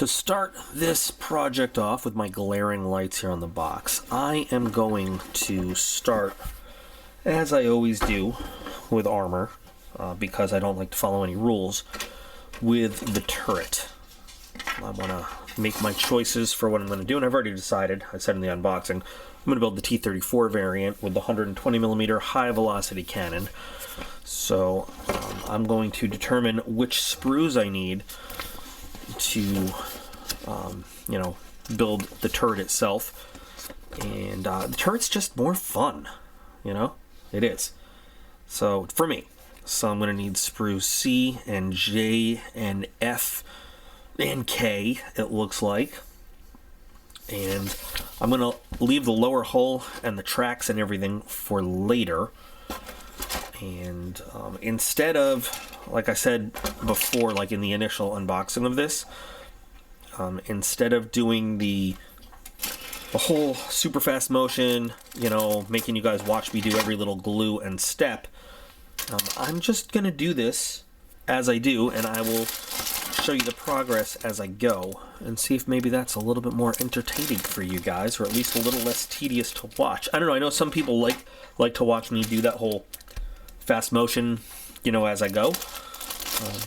To start this project off with my glaring lights here on the box, I am going to start, as I always do, with armor, because I don't like to follow any rules, with the turret. I want to make my choices for what I'm going to do, and I've already decided, I said in the unboxing, I'm going to build the T30 variant with the 120mm high-velocity cannon. So I'm going to determine which sprues I need to, build the turret itself. And the turret's just more fun, it is. So, for me. So I'm going to need sprue C and J and F and K, it looks like. And I'm going to leave the lower hull and the tracks and everything for later. And instead of, like I said before, like in the initial unboxing of this, instead of doing the whole super fast motion, making you guys watch me do every little glue and step, I'm just going to do this as I do, and I will show you the progress as I go, and see if maybe that's a little bit more entertaining for you guys, or at least a little less tedious to watch. I don't know, I know some people like to watch me do that whole fast motion, as I go.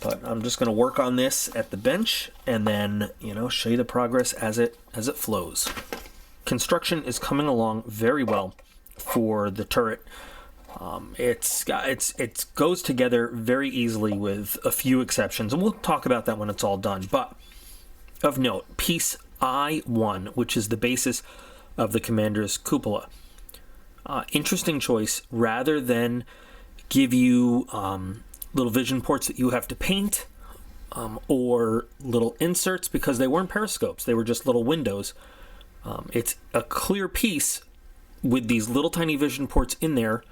But I'm just going to work on this at the bench and then, show you the progress as it flows. Construction is coming along very well for the turret. It goes together very easily with a few exceptions, and we'll talk about that when it's all done. But of note, piece I-1, which is the basis of the commander's cupola. Interesting choice. Rather than give you little vision ports that you have to paint, or little inserts, because they weren't periscopes, they were just little windows. It's a clear piece with these little tiny vision ports in there,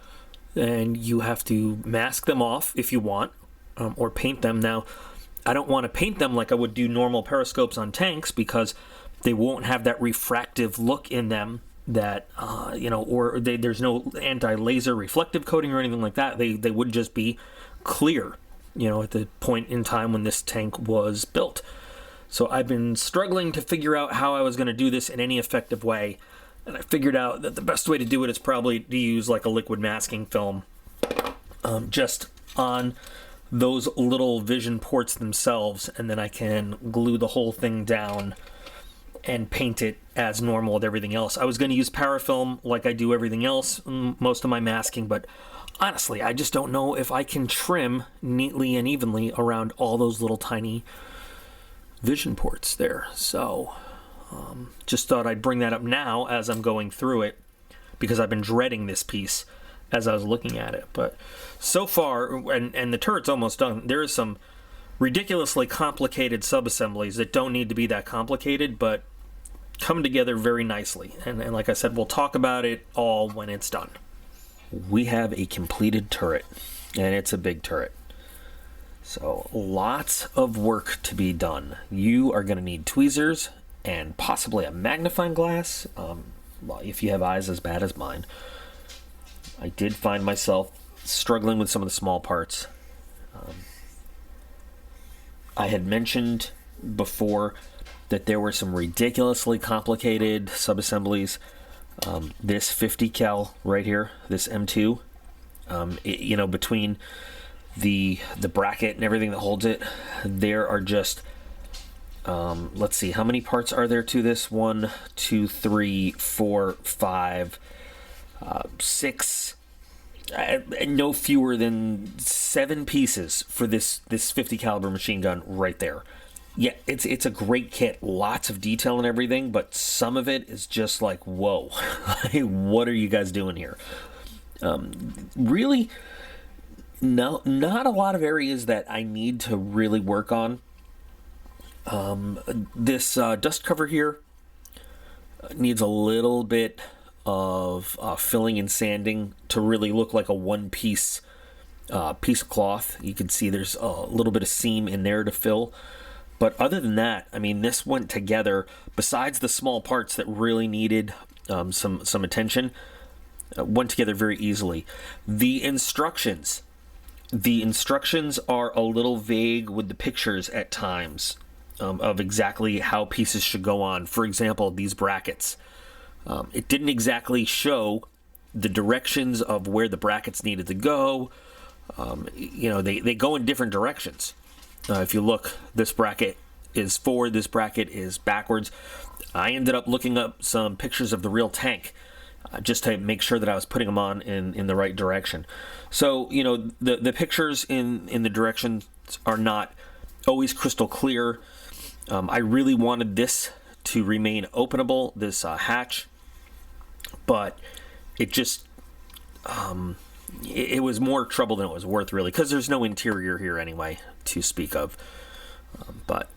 and you have to mask them off if you want, or paint them. Now, I don't want to paint them like I would do normal periscopes on tanks, because they won't have that refractive look in them that, there's no anti-laser reflective coating or anything like that. They would just be clear, at the point in time when this tank was built. So I've been struggling to figure out how I was going to do this in any effective way, and I figured out that the best way to do it is probably to use like a liquid masking film, just on those little vision ports themselves, and then I can glue the whole thing down and paint it as normal with everything else. I was going to use parafilm like I do everything else, most of my masking, but honestly, I just don't know if I can trim neatly and evenly around all those little tiny vision ports there. So, just thought I'd bring that up now as I'm going through it, because I've been dreading this piece as I was looking at it. But so far, and the turret's almost done, there is some ridiculously complicated sub-assemblies that don't need to be that complicated, but come together very nicely. And like I said, we'll talk about it all when it's done. We have a completed turret, and it's a big turret. So lots of work to be done. You are going to need tweezers and possibly a magnifying glass, if you have eyes as bad as mine. I did find myself struggling with some of the small parts. I had mentioned before that there were some ridiculously complicated sub-assemblies. This 50 cal right here, this M2, between the bracket and everything that holds it, there are just, let's see, how many parts are there to this? 1, 2, 3, 4, 5, 6, no fewer than 7 pieces for this 50 caliber machine gun right there. Yeah, it's a great kit, lots of detail and everything, but some of it is just like, whoa, what are you guys doing here? Really, no, not a lot of areas that I need to really work on. This dust cover here needs a little bit of filling and sanding to really look like a one-piece piece of cloth. You can see there's a little bit of seam in there to fill. But other than that, I mean, this went together, besides the small parts that really needed some attention, went together very easily. The instructions are a little vague with the pictures at times. of exactly how pieces should go on. For example, these brackets. It didn't exactly show the directions of where the brackets needed to go. They go in different directions. If you look, this bracket is forward, this bracket is backwards. I ended up looking up some pictures of the real tank just to make sure that I was putting them on in the right direction. So, the pictures in the directions are not always crystal clear. I really wanted this to remain openable, this hatch, but it just, it was more trouble than it was worth, really, because there's no interior here anyway to speak of. But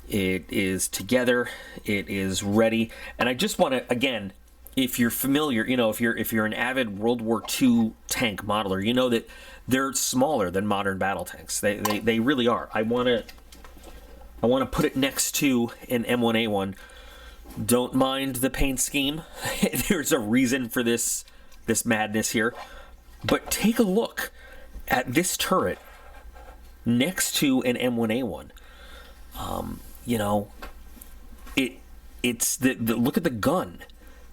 it is together, it is ready, and I just want to, again, if you're familiar, if you're an avid World War II tank modeler, you know that they're smaller than modern battle tanks. They really are. I want to put it next to an M1A1. Don't mind the paint scheme. There's a reason for this madness here. But take a look at this turret next to an M1A1. It's the look at the gun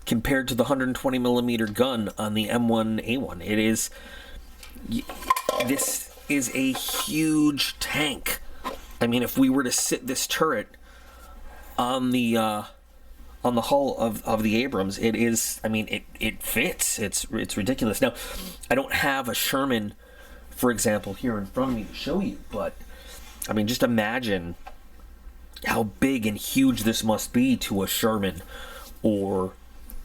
compared to the 120 millimeter gun on the M1A1. This is a huge tank. I mean, if we were to sit this turret on the hull of the Abrams, it is. I mean, it fits. It's ridiculous. Now, I don't have a Sherman, for example, here in front of me to show you, but I mean, just imagine how big and huge this must be to a Sherman, or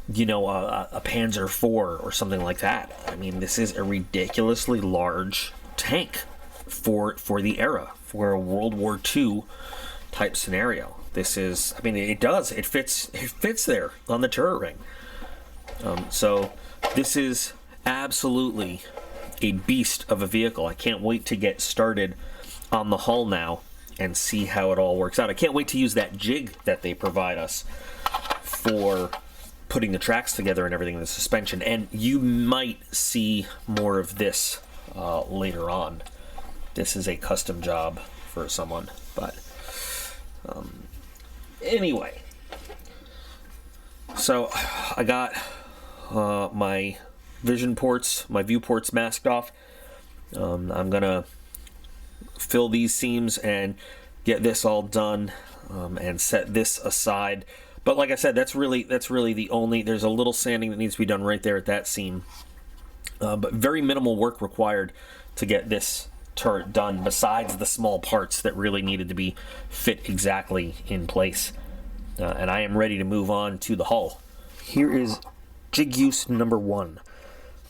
a Panzer IV or something like that. I mean, this is a ridiculously large tank for the era, for a World War II type scenario. This is, I mean, it fits there on the turret ring. So this is absolutely a beast of a vehicle. I can't wait to get started on the hull now and see how it all works out. I can't wait to use that jig that they provide us for putting the tracks together and everything, the suspension, and you might see more of this later on. This is a custom job for someone, but anyway, so I got my vision ports, my viewports masked off. I'm gonna fill these seams and get this all done, and set this aside. But like I said, that's really the only. There's a little sanding that needs to be done right there at that seam, but very minimal work required to get this turret done, besides the small parts that really needed to be fit exactly in place. And I am ready to move on to the hull. Here is jig use number 1.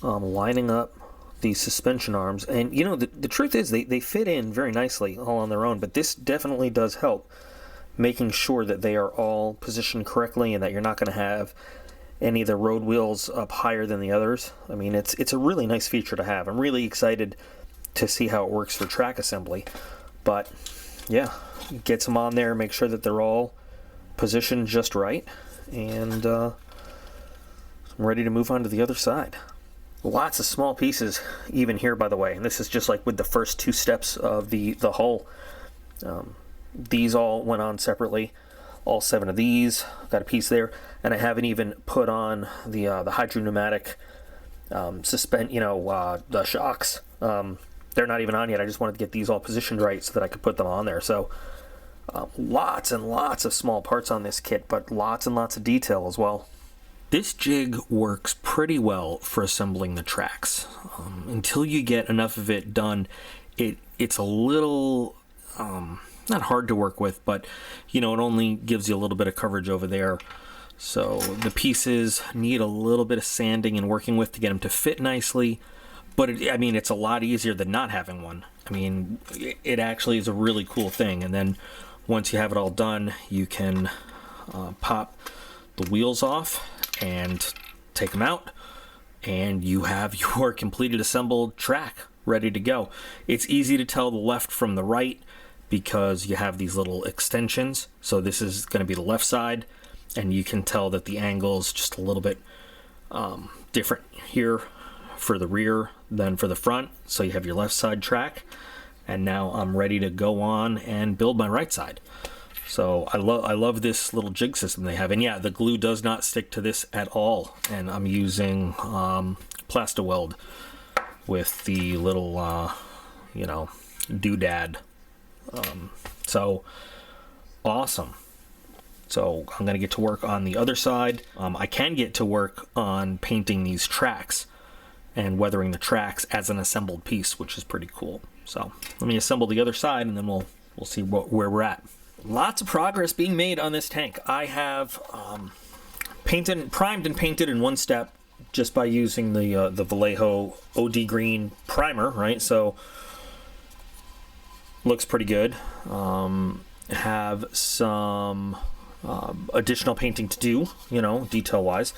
Lining up the suspension arms, and the truth is they fit in very nicely all on their own, but this definitely does help making sure that they are all positioned correctly and that you're not going to have any of the road wheels up higher than the others. I mean, it's a really nice feature to have. I'm really excited to see how it works for track assembly, but yeah, gets them on there, make sure that they're all positioned just right, and I'm ready to move on to the other side. Lots of small pieces even here, by the way, and this is just like with the first 2 steps of the hull. These all went on separately, all 7 of these, got a piece there, and I haven't even put on the hydropneumatic the shocks. They're not even on yet. I just wanted to get these all positioned right so that I could put them on there. So lots and lots of small parts on this kit, but lots and lots of detail as well. This jig works pretty well for assembling the tracks. Until you get enough of it done, it's a little not hard to work with, but it only gives you a little bit of coverage over there. So the pieces need a little bit of sanding and working with to get them to fit nicely. But it's a lot easier than not having one. I mean, it actually is a really cool thing. And then once you have it all done, you can pop the wheels off and take them out, and you have your completed assembled track ready to go. It's easy to tell the left from the right because you have these little extensions. So this is going to be the left side, and you can tell that the angle is just a little bit different here for the rear than for the front. So you have your left side track, and now I'm ready to go on and build my right side. So I love this little jig system they have. And yeah, the glue does not stick to this at all. And I'm using Plasti-Weld with the little, you know, doodad. So awesome. So I'm going to get to work on the other side. I can get to work on painting these tracks and weathering the tracks as an assembled piece, which is pretty cool. So let me assemble the other side, and then we'll see where we're at. Lots of progress being made on this tank. I have primed and painted in one step just by using the Vallejo OD Green primer, right? So looks pretty good. Have some additional painting to do, you know, detail-wise.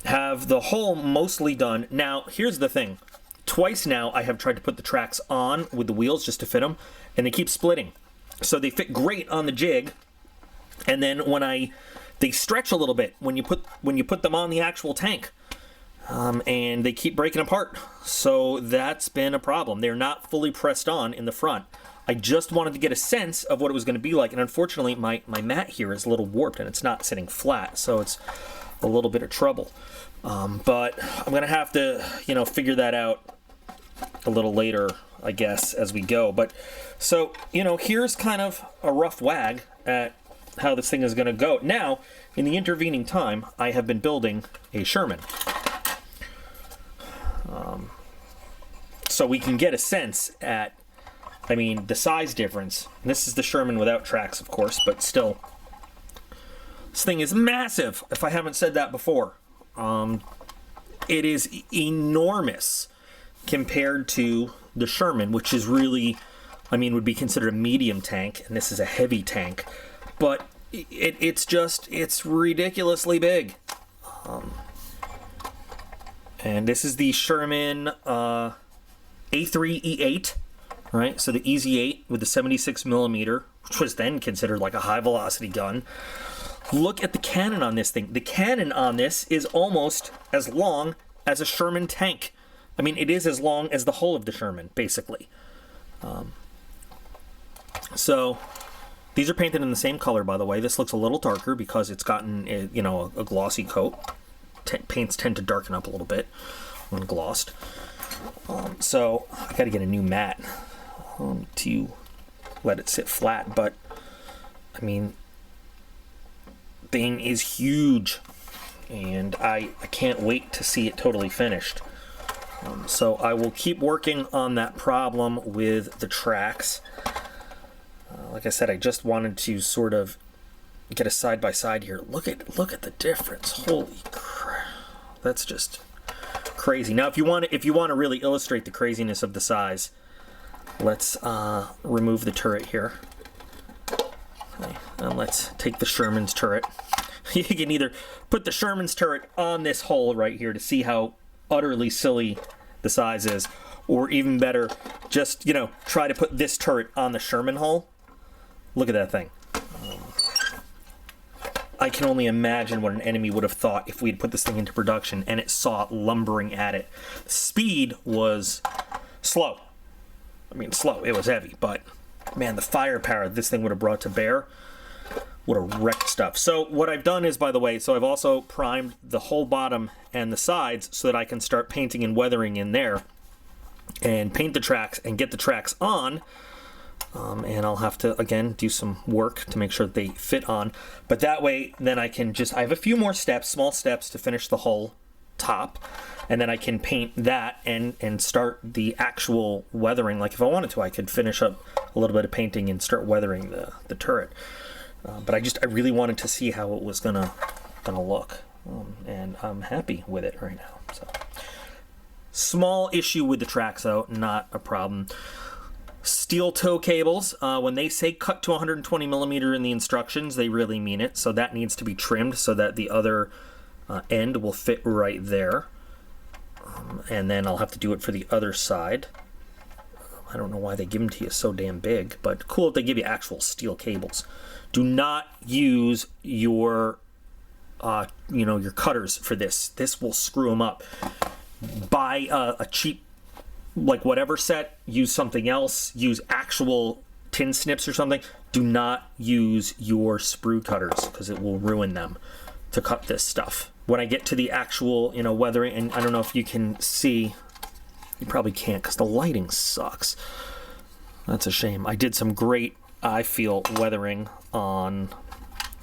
Have the hull mostly done. Now, here's the thing. Twice now I have tried to put the tracks on with the wheels just to fit them, and they keep splitting. So they fit great on the jig, and then when they stretch a little bit when you put them on the actual tank, and they keep breaking apart. So that's been a problem. They're not fully pressed on in the front. I just wanted to get a sense of what it was going to be like, and unfortunately my mat here is a little warped and it's not sitting flat, so it's a little bit of trouble. But I'm going to have to, you know, figure that out a little later, I guess, as we go. But so, you know, here's kind of a rough wag at how this thing is going to go. Now, in the intervening time, I have been building a Sherman. So we can get a sense at, I mean, the size difference. And this is the Sherman without tracks, of course, but still. This thing is massive, if I haven't said that before. It is enormous compared to the Sherman, which is really, I mean, would be considered a medium tank, and this is a heavy tank. But it's ridiculously big. And this is the Sherman A3E8, right? So the Easy 8 with the 76 millimeter, which was then considered like a high velocity gun. Look at the cannon on this thing. The cannon on this is almost as long as a Sherman tank. I mean, it is as long as the hull of the Sherman, basically. So these are painted in the same color, by the way. This looks a little darker because it's gotten, you know, a glossy coat. Paints tend to darken up a little bit when glossed. So I got to get a new mat to let it sit flat. But I mean, thing is huge, and I can't wait to see it totally finished. So I will keep working on that problem with the tracks. Like I said, I just wanted to sort of get a side by side here. Look at the difference. Holy crap, that's just crazy. Now, if you want to really illustrate the craziness of the size, let's remove the turret here. Okay, and let's take the Sherman's turret. You can either put the Sherman's turret on this hole right here to see how utterly silly the size is, or even better, just, you know, try to put this turret on the Sherman hull. Look at that thing. I can only imagine what an enemy would have thought if we'd put this thing into production and it saw it lumbering at it. Speed was slow. I mean, slow. It was heavy, but man, the firepower this thing would have brought to bear would have wrecked stuff. So what I've done is, by the way, so I've also primed the whole bottom and the sides so that I can start painting and weathering in there and paint the tracks and get the tracks on. And I'll have to, again, do some work to make sure that they fit on. But that way, then I can just, I have a few more steps, small steps to finish the whole top. And then I can paint that and start the actual weathering. Like if I wanted to, I could finish up a little bit of painting and start weathering the turret. But I really wanted to see how it was gonna look. And I'm happy with it right now. So small issue with the tracks though, not a problem. Steel toe cables, when they say cut to 120 millimeter in the instructions, they really mean it. So that needs to be trimmed so that the other end will fit right there. And then I'll have to do it for the other side. I don't know why they give them to you so damn big, but cool if they give you actual steel cables. Do not use your your cutters for this. This will screw them up. Buy a cheap, like whatever set, use something else, use actual tin snips or something, do not use your sprue cutters because it will ruin them to cut this stuff. When I get to the actual, you know, weathering, and I don't know if you can see, you probably can't because the lighting sucks. That's a shame. I did some great, I feel, weathering on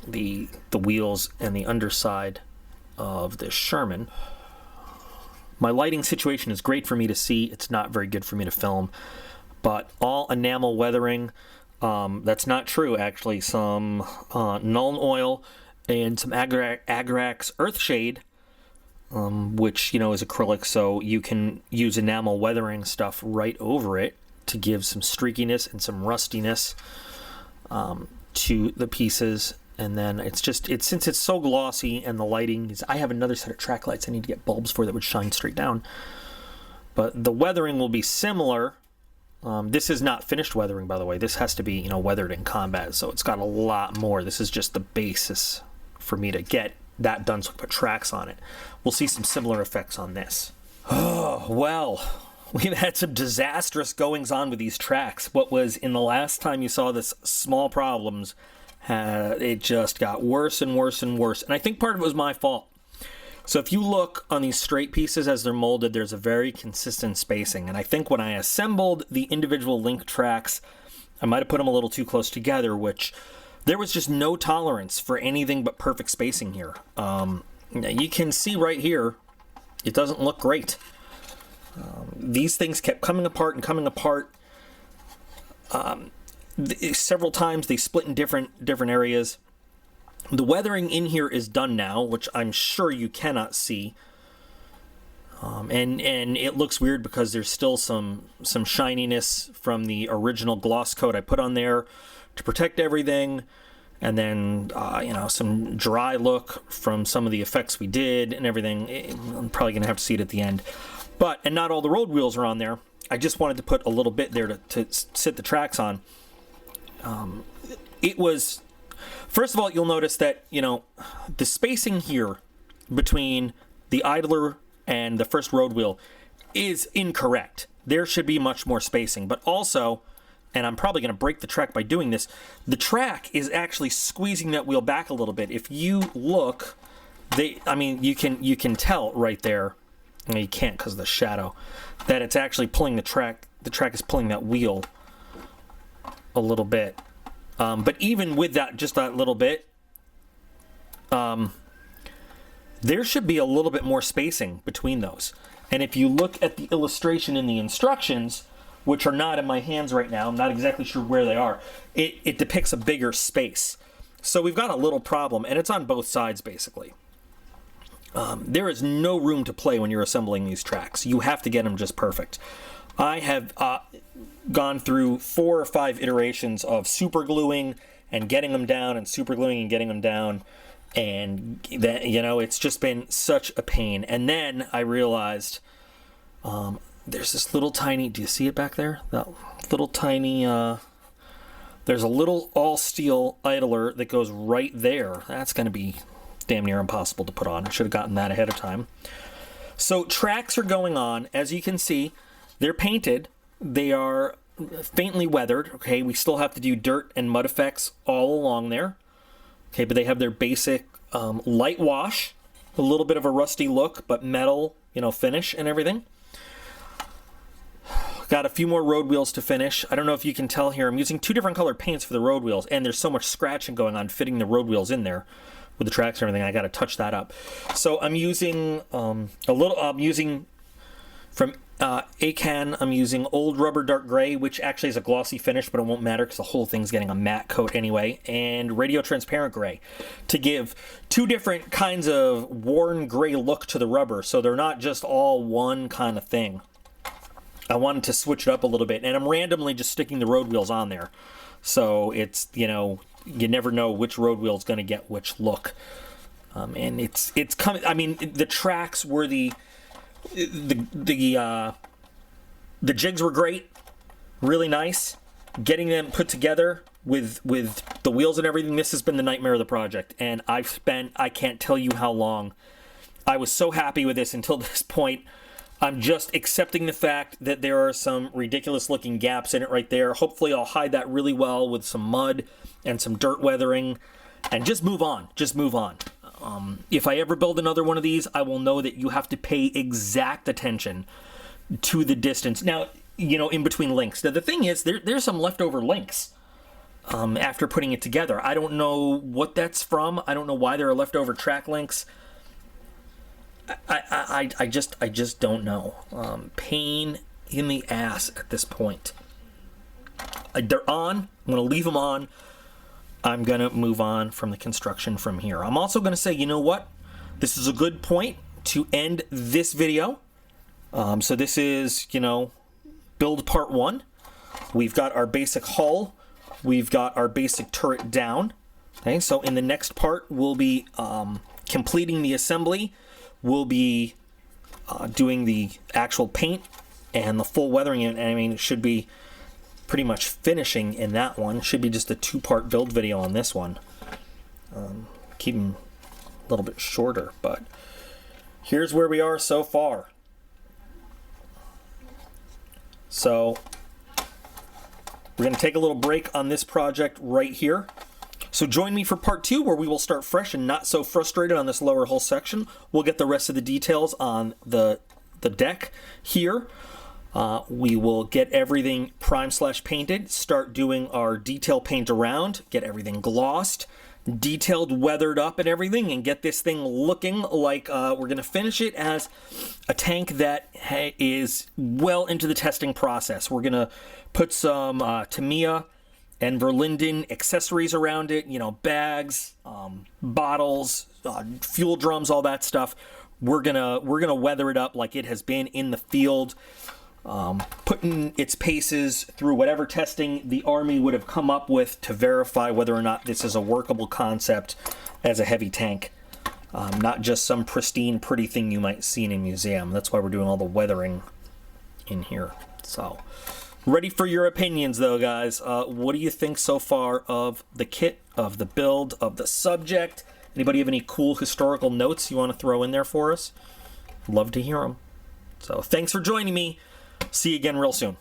the wheels and the underside of this Sherman. My lighting situation is great for me to see. It's not very good for me to film. But all enamel weathering, that's not true, actually. Some Nuln Oil and some Agrax Earthshade, which, you know, is acrylic, so you can use enamel weathering stuff right over it to give some streakiness and some rustiness to the pieces. And then it's just, since it's so glossy and the lighting is, I have another set of track lights I need to get bulbs for that would shine straight down. But the weathering will be similar. This is not finished weathering, by the way. This has to be, you know, weathered in combat, so it's got a lot more. This is just the basis for me to get that done so I can put tracks on it. We'll see some similar effects on this. Oh, well, we've had some disastrous goings on with these tracks. What was, in the last time you saw this, small problems, it just got worse and worse and worse. And I think part of it was my fault. So if you look on these straight pieces as they're molded, there's a very consistent spacing. And I think when I assembled the individual link tracks, I might have put them a little too close together, which there was just no tolerance for anything but perfect spacing here. You can see right here, it doesn't look great. These things kept coming apart and coming apart. Several times they split in different areas. The weathering in here is done now, which I'm sure you cannot see. And it looks weird because there's still some shininess from the original gloss coat I put on there to protect everything. And then, you know, some dry look from some of the effects we did and everything. I'm probably going to have to see it at the end. And not all the road wheels are on there. I just wanted to put a little bit there to sit the tracks on. It was... First of all, you'll notice that, you know, the spacing here between the idler and the first road wheel is incorrect. There should be much more spacing. But also, and I'm probably going to break the track by doing this, the track is actually squeezing that wheel back a little bit. If you look, you can tell right there, well, you can't because of the shadow, that it's actually pulling the track is pulling that wheel a little bit. But even with that, just that little bit, there should be a little bit more spacing between those. And if you look at the illustration in the instructions, which are not in my hands right now, I'm not exactly sure where they are, it depicts a bigger space. So we've got a little problem, and it's on both sides, basically. There is no room to play when you're assembling these tracks. You have to get them just perfect. I have gone through 4 or 5 iterations of super gluing and getting them down and super gluing and getting them down, and that, you know, it's just been such a pain. And then I realized there's this little tiny, do you see it back there? That little tiny, there's a little all steel idler that goes right there. That's going to be damn near impossible to put on. I should have gotten that ahead of time. So tracks are going on. As you can see, they're painted. They are faintly weathered. Okay, we still have to do dirt and mud effects all along there. Okay, but they have their basic light wash, a little bit of a rusty look, but metal, you know, finish and everything. Got a few more road wheels to finish. I don't know if you can tell here. I'm using 2 different colored paints for the road wheels, and there's so much scratching going on fitting the road wheels in there with the tracks and everything. I got to touch that up. So I'm using I'm using from Akan, I'm using Old Rubber Dark Gray, which actually is a glossy finish, but it won't matter because the whole thing's getting a matte coat anyway, and Radio Transparent Gray to give 2 different kinds of worn gray look to the rubber, so they're not just all one kind of thing. I wanted to switch it up a little bit, and I'm randomly just sticking the road wheels on there. So it's, you know, you never know which road wheel is going to get which look. And it's coming. I mean, the tracks were the jigs were great, really nice. Getting them put together with the wheels and everything, this has been the nightmare of the project. And I can't tell you how long. I was so happy with this until this point. I'm just accepting the fact that there are some ridiculous looking gaps in it right there. Hopefully I'll hide that really well with some mud and some dirt weathering and just move on. Just move on. If I ever build another one of these, I will know that you have to pay exact attention to the distance. Now, you know, in between links. Now, the thing is, there's some leftover links after putting it together. I don't know what that's from. I don't know why there are leftover track links. I just don't know. Pain in the ass at this point. They're on. I'm going to leave them on. I'm going to move on from the construction from here. I'm also going to say, you know what? This is a good point to end this video. So this is, you know, build part 1. We've got our basic hull. We've got our basic turret down. Okay, so in the next part, we'll be completing the assembly. We'll be doing the actual paint and the full weathering. And I mean, it should be pretty much finishing in that one. Should be just a 2-part build video on this one. Keep them a little bit shorter, but here's where we are so far. So we're going to take a little break on this project right here. So join me for part 2, where we will start fresh and not so frustrated on this lower hull section. We'll get the rest of the details on the deck here. We will get everything prime/painted, start doing our detail paint around, get everything glossed, detailed, weathered up and everything, and get this thing looking like we're going to finish it as a tank that is well into the testing process. We're going to put some Tamiya and Verlinden accessories around it, you know, bags, bottles, fuel drums, all that stuff. We're gonna weather it up like it has been in the field, putting its paces through whatever testing the Army would have come up with to verify whether or not this is a workable concept as a heavy tank, not just some pristine, pretty thing you might see in a museum. That's why we're doing all the weathering in here. So, ready for your opinions, though, guys. What do you think so far of the kit, of the build, of the subject? Anybody have any cool historical notes you want to throw in there for us? Love to hear them. So, thanks for joining me. See you again real soon.